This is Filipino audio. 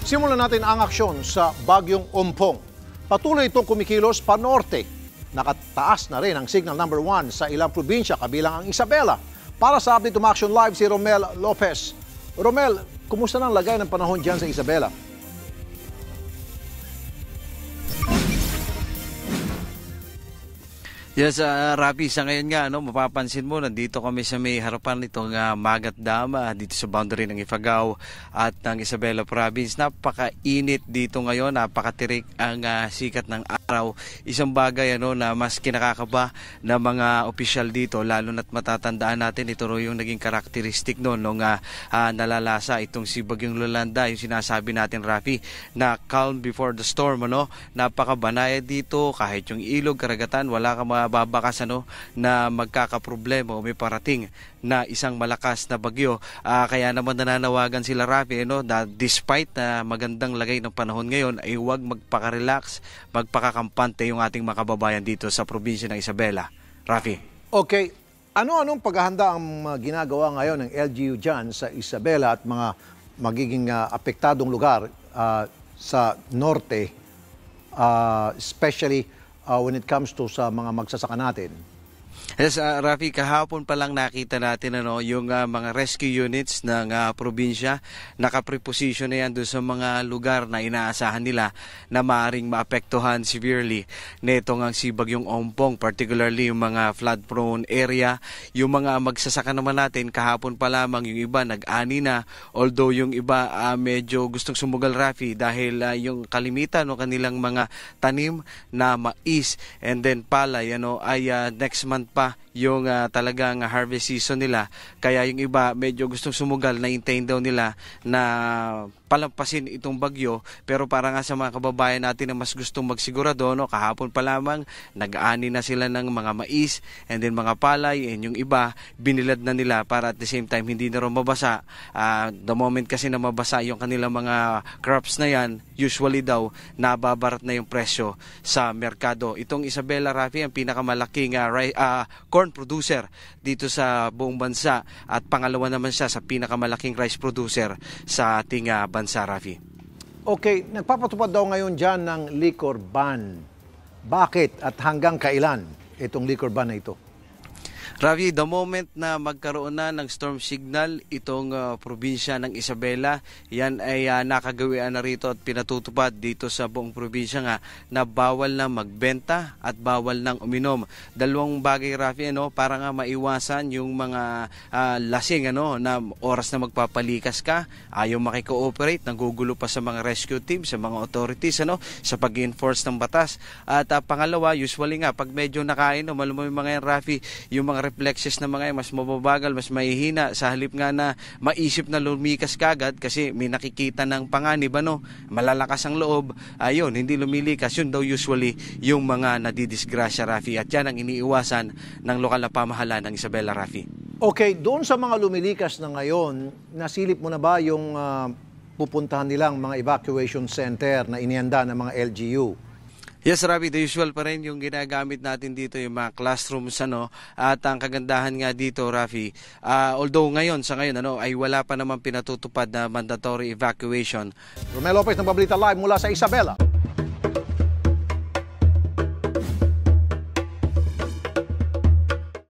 Simulan natin ang aksyon sa Bagyong Ompong. Patuloy itong kumikilos pa norte. Nakataas na rin ang signal number 1 sa ilang probinsya kabilang ang Isabela. Para sa update Action Live si Romel Lopez. Romel, kumusta na ang lagay ng panahon dyan sa Isabela? Yes, Rafi, sa ngayon nga, mapapansin mo, nandito kami sa may harapan nitong Magat Dam, dito sa boundary ng Ifugao at ng Isabela Province. Napakainit dito ngayon, napakatirik ang sikat ng araw. Isang bagay na mas kinakakaba ng mga opisyal dito, lalo na't matatandaan natin, ito yung naging karakteristik nung nalalasa itong si Bagyong Yolanda, yung sinasabi natin, Rafi, na calm before the storm. Napakabanaya dito, kahit yung ilog, karagatan, wala ka babakas na magkakaproblema o may parating na isang malakas na bagyo. Kaya naman nananawagan sila, Rafi, na despite na magandang lagay ng panahon ngayon ay huwag magpaka-relax, magpakakampante yung ating mga kababayan dito sa probinsya ng Isabela. Rafi. Okay, ano-anong paghahanda ang ginagawa ngayon ng LGU dyan sa Isabela at mga magiging apektadong lugar sa norte, especially when it comes to sa mga magsasaka natin? Yes, Rafi, kahapon pa lang nakita natin yung mga rescue units ng probinsya. Nakapreposition na yan doon sa mga lugar na inaasahan nila na maaaring maapektuhan severely nitong ang si Bagyong Ompong, particularly yung mga flood-prone area. Yung mga magsasaka naman natin, kahapon pa lamang yung iba nag-ani na, although yung iba medyo gustong sumugal, Rafi, dahil yung kalimitan kanilang mga tanim na mais and then palay ay next month pa yung talagang harvest season nila. Kaya yung iba medyo gustong sumugal, na hintayin daw nila na palampasin itong bagyo. Pero para nga sa mga kababayan natin na mas gustong magsigurado, kahapon pa lamang nag-ani na sila ng mga mais and then mga palay, and yung iba binilad na nila para at the same time hindi na rin mabasa. The moment kasi na mabasa yung kanilang mga crops na yan, usually daw nababarat na yung presyo sa merkado. Itong Isabela, Rafi, ang pinakamalaking corn producer dito sa buong bansa at pangalawa naman siya sa pinakamalaking rice producer sa ating bansa, Rafi. Okay, nagpapatupad daw ngayon dyan ng liquor ban. Bakit at hanggang kailan itong liquor ban na ito? Rafi, the moment na magkaroon na ng storm signal itong probinsya ng Isabela, yan ay nakagawian na rito at pinatutupad dito sa buong probinsya nga na bawal na magbenta at bawal nang uminom. Dalawang bagay, Rafi, para nga maiwasan yung mga lasing na oras na magpapalikas ka, ayaw makikooperate, nagugulo pa sa mga rescue team, sa mga authorities sa pag-enforce ng batas. At pangalawa, usually nga pag medyo nakain, malam mo yung mga yan, Rafi, yung mga reflexes na mga mas mababagal, mas mahihina, sa halip nga na maisip na lumikas kagad kasi may nakikita ng panganib, malalakas ang loob, ayun, hindi lumilikas. Yun daw usually yung mga nadidisgrasya, Rafi, at yan ang iniiwasan ng lokal na pamahalaan ng Isabela, Rafi. Okay, doon sa mga lumilikas na ngayon, nasilip mo na ba yung pupuntahan nilang mga evacuation center na inianda ng mga LGU? Yes, Rafi, the usual pa rin yung ginagamit natin dito, yung mga classrooms, at ang kagandahan nga dito, Rafi, although sa ngayon ay wala pa naman pinatutupad na mandatory evacuation. Romel Lopez, nagbabalita live mula sa Isabela.